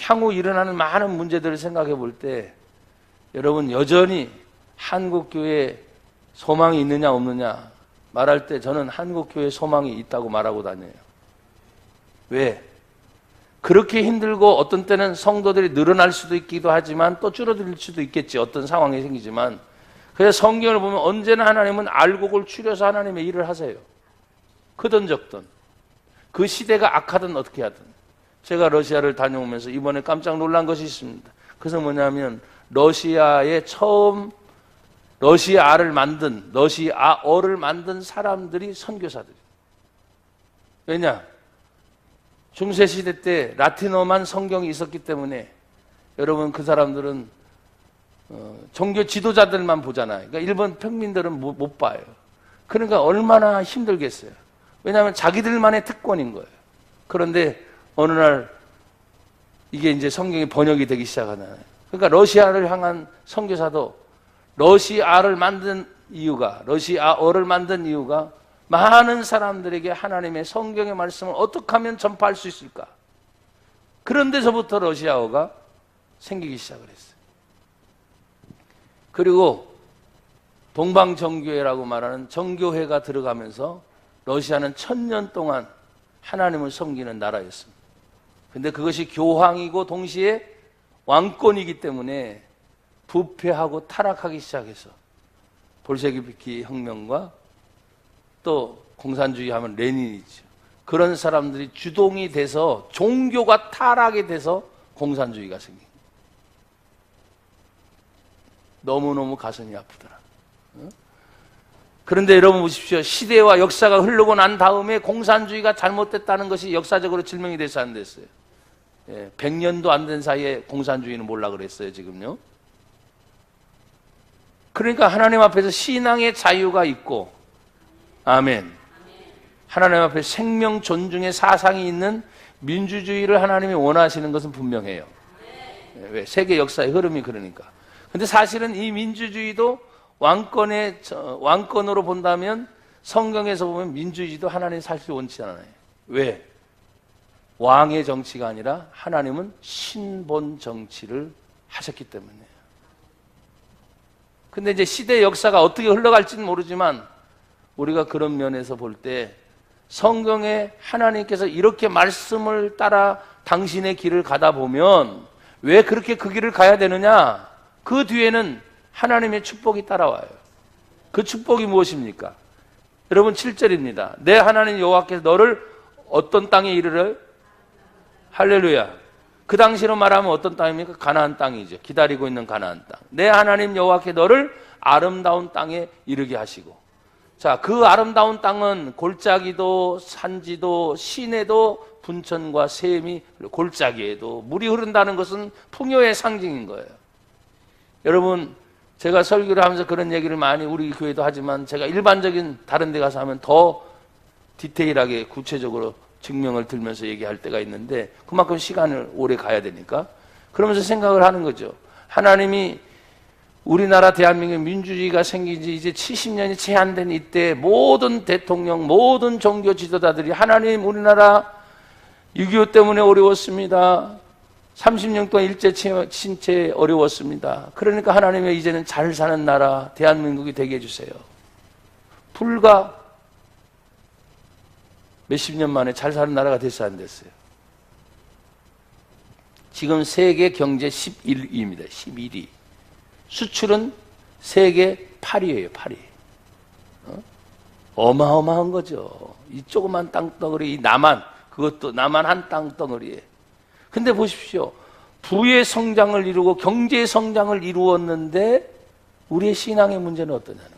향후 일어나는 많은 문제들을 생각해 볼 때 여러분 여전히 한국 교회에 소망이 있느냐 없느냐 말할 때 저는 한국 교회에 소망이 있다고 말하고 다녀요. 왜? 그렇게 힘들고 어떤 때는 성도들이 늘어날 수도 있기도 하지만 또 줄어들 수도 있겠지. 어떤 상황이 생기지만. 그래서 성경을 보면 언제나 하나님은 알곡을 추려서 하나님의 일을 하세요. 크든 적든. 그 시대가 악하든 어떻게 하든. 제가 러시아를 다녀오면서 이번에 깜짝 놀란 것이 있습니다. 그래서 뭐냐면 러시아에 처음 러시아어를 만든 사람들이 선교사들이에요. 왜냐? 중세시대 때 라틴어만 성경이 있었기 때문에 여러분 그 사람들은 종교 지도자들만 보잖아요. 그러니까 일본 평민들은 못 봐요. 그러니까 얼마나 힘들겠어요. 왜냐하면 자기들만의 특권인 거예요. 그런데 어느 날 이게 이제 성경이 번역이 되기 시작하잖아요. 그러니까 러시아를 향한 선교사도 러시아어를 만든 이유가 많은 사람들에게 하나님의 성경의 말씀을 어떻게 하면 전파할 수 있을까? 그런 데서부터 러시아어가 생기기 시작을 했어요. 그리고 동방정교회라고 말하는 정교회가 들어가면서 러시아는 1000년 동안 하나님을 섬기는 나라였습니다. 근데 그것이 교황이고 동시에 왕권이기 때문에 부패하고 타락하기 시작해서 볼셰비키 혁명과 또 공산주의 하면 레닌이죠. 그런 사람들이 주동이 돼서 종교가 타락이 돼서 공산주의가 생긴 거예요. 너무너무 가슴이 아프더라. 그런데 여러분 보십시오. 시대와 역사가 흐르고 난 다음에 공산주의가 잘못됐다는 것이 역사적으로 증명이 돼서 안 됐어요. 100년도 안 된 사이에 공산주의는 몰라 그랬어요, 지금요. 그러니까 하나님 앞에서 신앙의 자유가 있고, 아멘. 하나님 앞에 생명 존중의 사상이 있는 민주주의를 하나님이 원하시는 것은 분명해요. 왜? 세계 역사의 흐름이 그러니까. 근데 사실은 이 민주주의도 왕권으로 본다면 성경에서 보면 민주주의도 하나님이 사실 원치 않아요. 왜? 왕의 정치가 아니라 하나님은 신본 정치를 하셨기 때문이에요. 근데 이제 시대의 역사가 어떻게 흘러갈지는 모르지만 우리가 그런 면에서 볼 때 성경에 하나님께서 이렇게 말씀을 따라 당신의 길을 가다 보면 왜 그렇게 그 길을 가야 되느냐? 그 뒤에는 하나님의 축복이 따라와요. 그 축복이 무엇입니까? 여러분 7절입니다. 내 하나님 여호와께서 너를 어떤 땅에 이르러? 할렐루야. 그 당시로 말하면 어떤 땅입니까? 가나안 땅이죠. 기다리고 있는 가나안 땅. 내 하나님 여호와께 너를 아름다운 땅에 이르게 하시고. 자, 그 아름다운 땅은 골짜기도 산지도 시내도 분천과 샘이 골짜기에도 물이 흐른다는 것은 풍요의 상징인 거예요. 여러분, 제가 설교를 하면서 그런 얘기를 많이 우리 교회도 하지만 제가 일반적인 다른 데 가서 하면 더 디테일하게 구체적으로 증명을 들면서 얘기할 때가 있는데 그만큼 시간을 오래 가야 되니까 그러면서 생각을 하는 거죠. 하나님이 우리나라 대한민국 민주주의가 생긴 지 이제 70년이 채 안 된 이때 모든 대통령, 모든 종교 지도자들이 하나님 우리나라 6.25 때문에 어려웠습니다. 30년 동안 일제 친채 어려웠습니다. 그러니까 하나님의 이제는 잘 사는 나라 대한민국이 되게 해주세요. 불과 몇십 년 만에 잘 사는 나라가 됐어요, 안 됐어요? 지금 세계 경제 11위입니다. 11위. 수출은 세계 8위예요, 8위. 어마어마한 거죠. 이 조그만 땅덩어리, 이 남한, 그것도 남한 한 땅덩어리에. 근데 보십시오. 부의 성장을 이루고 경제 성장을 이루었는데 우리의 신앙의 문제는 어떠냐는 거예요.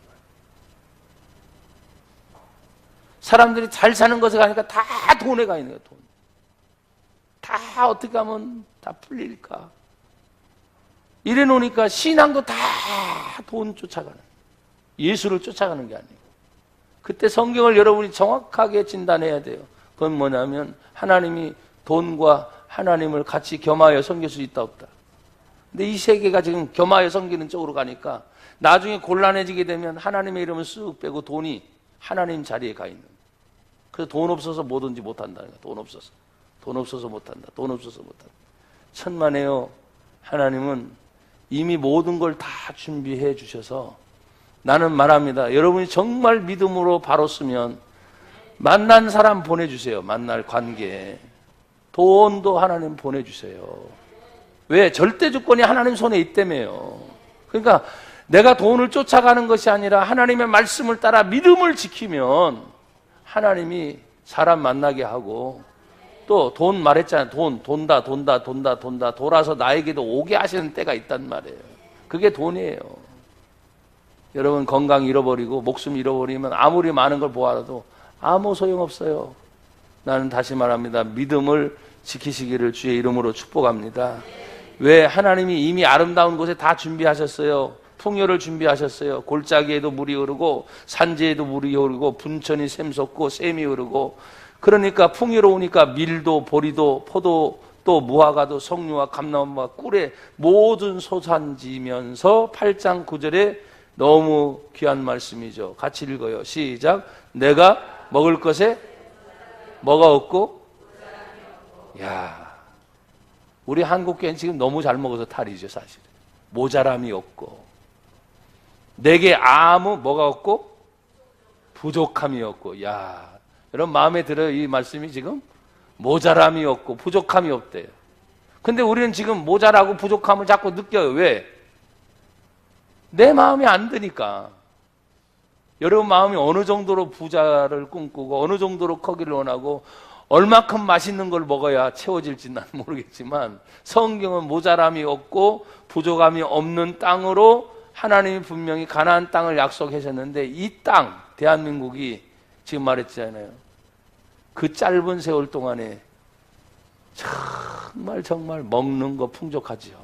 사람들이 잘 사는 것에 가니까 다 돈에 가 있는 거예요, 돈. 다 어떻게 하면 다 풀릴까? 이래 놓으니까 신앙도 다 돈 쫓아가는, 예수를 쫓아가는 게 아니고. 그때 성경을 여러분이 정확하게 진단해야 돼요. 그건 뭐냐면 하나님이 돈과 하나님을 같이 겸하여 섬길 수 있다 없다. 근데 이 세계가 지금 겸하여 섬기는 쪽으로 가니까 나중에 곤란해지게 되면 하나님의 이름을 쓱 빼고 돈이 하나님 자리에 가 있는. 그래서 돈 없어서 뭐든지 못한다는 거야. 돈 없어서. 돈 없어서 못한다. 돈 없어서 못한다. 천만에요. 하나님은 이미 모든 걸 다 준비해 주셔서 나는 말합니다. 여러분이 정말 믿음으로 바로 쓰면 만난 사람 보내주세요. 만날 관계. 돈도 하나님 보내주세요. 왜? 절대 주권이 하나님 손에 있다며요. 그러니까 내가 돈을 쫓아가는 것이 아니라 하나님의 말씀을 따라 믿음을 지키면 하나님이 사람 만나게 하고 또 돈 말했잖아요. 돈다 돌아서 나에게도 오게 하시는 때가 있단 말이에요. 그게 돈이에요. 여러분 건강 잃어버리고 목숨 잃어버리면 아무리 많은 걸 보아도 아무 소용없어요. 나는 다시 말합니다. 믿음을 지키시기를 주의 이름으로 축복합니다. 왜? 하나님이 이미 아름다운 곳에 다 준비하셨어요. 풍요를 준비하셨어요. 골짜기에도 물이 흐르고 산지에도 물이 흐르고 분천이 샘솟고 샘이 흐르고 그러니까 풍요로우니까 밀도 보리도 포도 또 무화과도 석류와 감나무와 꿀의 모든 소산지면서 8장 9절에 너무 귀한 말씀이죠. 같이 읽어요. 시작. 내가 먹을 것에 뭐가 없고? 야, 우리 한국교회는 지금 너무 잘 먹어서 탈이죠, 사실. 모자람이 없고. 내게 아무 뭐가 없고? 부족함이 없고. 야, 여러분 마음에 들어요? 이 말씀이 지금? 모자람이 없고 부족함이 없대요. 근데 우리는 지금 모자라고 부족함을 자꾸 느껴요. 왜? 내 마음이 안 드니까. 여러분 마음이 어느 정도로 부자를 꿈꾸고 어느 정도로 크기를 원하고 얼마큼 맛있는 걸 먹어야 채워질지 난 모르겠지만 성경은 모자람이 없고 부족함이 없는 땅으로 하나님이 분명히 가나안 땅을 약속하셨는데 이 땅, 대한민국이 지금 말했잖아요. 그 짧은 세월 동안에 정말 먹는 거 풍족하지요.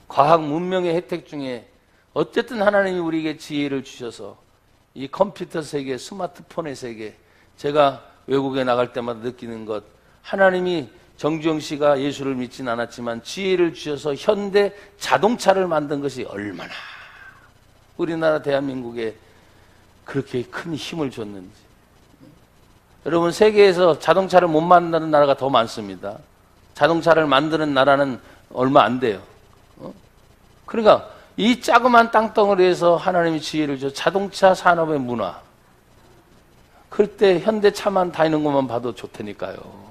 과학 문명의 혜택 중에 어쨌든 하나님이 우리에게 지혜를 주셔서 이 컴퓨터 세계, 스마트폰의 세계, 제가 외국에 나갈 때마다 느끼는 것, 하나님이 정주영 씨가 예수를 믿진 않았지만 지혜를 주셔서 현대 자동차를 만든 것이 얼마나 우리나라 대한민국에 그렇게 큰 힘을 줬는지. 여러분 세계에서 자동차를 못 만드는 나라가 더 많습니다. 자동차를 만드는 나라는 얼마 안 돼요. 그러니까 이 자그마한 땅덩어리에서 하나님이 지혜를 줘 자동차 산업의 문화. 그때 현대차만 다니는 것만 봐도 좋다니까요.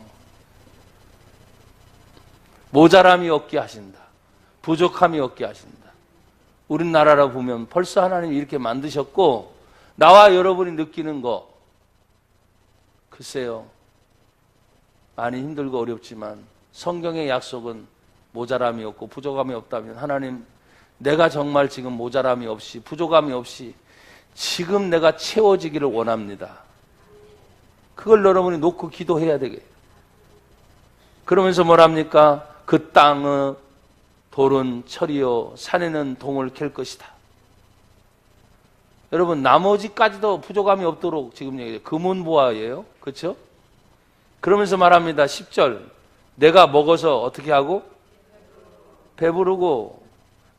모자람이 없게 하신다. 부족함이 없게 하신다. 우리나라라 보면 벌써 하나님이 이렇게 만드셨고 나와 여러분이 느끼는 거 글쎄요. 많이 힘들고 어렵지만 성경의 약속은 모자람이 없고 부족함이 없다면 하나님 내가 정말 지금 모자람이 없이 부족함이 없이 지금 내가 채워지기를 원합니다. 그걸 여러분이 놓고 기도해야 되겠. 그러면서 뭐랍니까? 그 땅의 돌은 철이요 산에는 동을 캘 것이다. 여러분 나머지까지도 부족함이 없도록 지금 얘기해요. 금은보화예요. 그렇죠? 그러면서 말합니다. 10절 내가 먹어서 어떻게 하고? 배부르고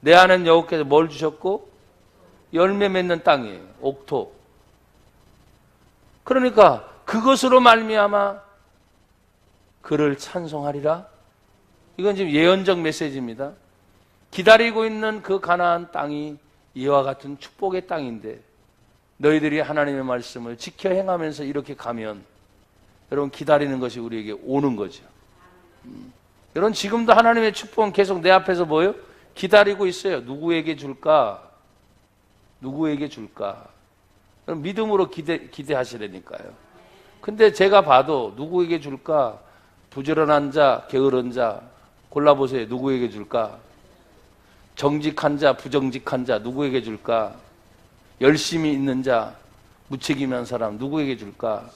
내 안은 여호와께서 뭘 주셨고? 열매 맺는 땅이에요. 옥토. 그러니까 그것으로 말미암아 그를 찬송하리라. 이건 지금 예언적 메시지입니다. 기다리고 있는 그 가나안 땅이 이와 같은 축복의 땅인데 너희들이 하나님의 말씀을 지켜 행하면서 이렇게 가면 여러분 기다리는 것이 우리에게 오는 거죠. 여러분 지금도 하나님의 축복은 계속 내 앞에서 뭐예요? 기다리고 있어요. 누구에게 줄까? 누구에게 줄까? 그럼 믿음으로 기대하시라니까요. 근데 제가 봐도 누구에게 줄까? 부지런한 자, 게으른 자 골라보세요. 누구에게 줄까? 정직한 자, 부정직한 자 누구에게 줄까? 열심히 있는 자, 무책임한 사람 누구에게 줄까?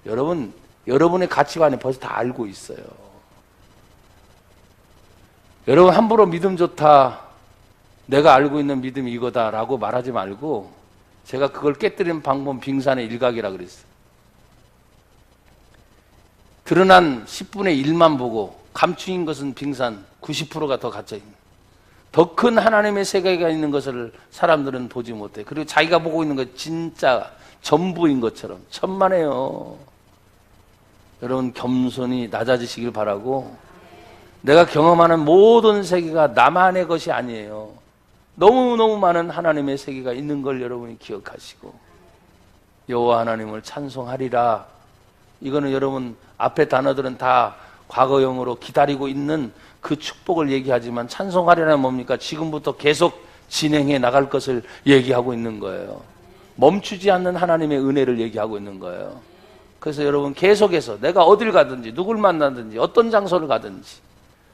여러분의 가치관에 벌써 다 알고 있어요. 여러분 함부로 믿음 좋다, 내가 알고 있는 믿음이 이거다라고 말하지 말고 제가 그걸 깨뜨리는 방법은 빙산의 일각이라 그랬어요. 드러난 10분의 1만 보고 감추인 것은 빙산 90%가 더 갇혀있는, 더 큰 하나님의 세계가 있는 것을 사람들은 보지 못해. 그리고 자기가 보고 있는 것 진짜 전부인 것처럼 천만에요. 여러분, 겸손히 낮아지시길 바라고, 내가 경험하는 모든 세계가 나만의 것이 아니에요. 너무너무 많은 하나님의 세계가 있는 걸 여러분이 기억하시고, 여호와 하나님을 찬송하리라. 이거는 여러분 앞에 단어들은 다 과거형으로 기다리고 있는 그 축복을 얘기하지만, 찬송하리라는 뭡니까? 지금부터 계속 진행해 나갈 것을 얘기하고 있는 거예요. 멈추지 않는 하나님의 은혜를 얘기하고 있는 거예요. 그래서 여러분, 계속해서 내가 어딜 가든지 누굴 만나든지 어떤 장소를 가든지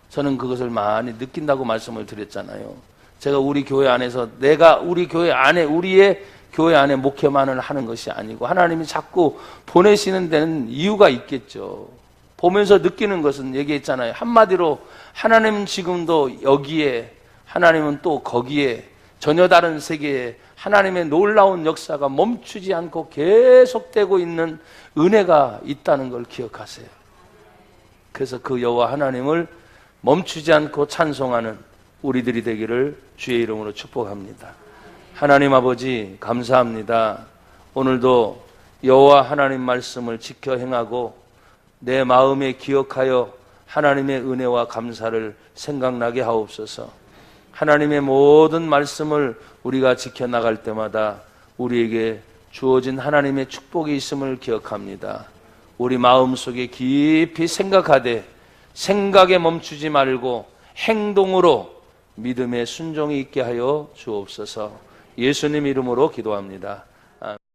저는 그것을 많이 느낀다고 말씀을 드렸잖아요. 제가 우리 교회 안에서, 내가 우리 교회 안에, 우리의 교회 안에 목회만을 하는 것이 아니고 하나님이 자꾸 보내시는 데는 이유가 있겠죠. 보면서 느끼는 것은 얘기했잖아요. 한마디로 하나님은 지금도 여기에, 하나님은 또 거기에, 전혀 다른 세계에 하나님의 놀라운 역사가 멈추지 않고 계속되고 있는 은혜가 있다는 걸 기억하세요. 그래서 그 여호와 하나님을 멈추지 않고 찬송하는 우리들이 되기를 주의 이름으로 축복합니다. 하나님 아버지, 감사합니다. 오늘도 여호와 하나님 말씀을 지켜 행하고 내 마음에 기억하여 하나님의 은혜와 감사를 생각나게 하옵소서. 하나님의 모든 말씀을 우리가 지켜나갈 때마다 우리에게 주어진 하나님의 축복이 있음을 기억합니다. 우리 마음속에 깊이 생각하되 생각에 멈추지 말고 행동으로 믿음의 순종이 있게 하여 주옵소서. 예수님 이름으로 기도합니다.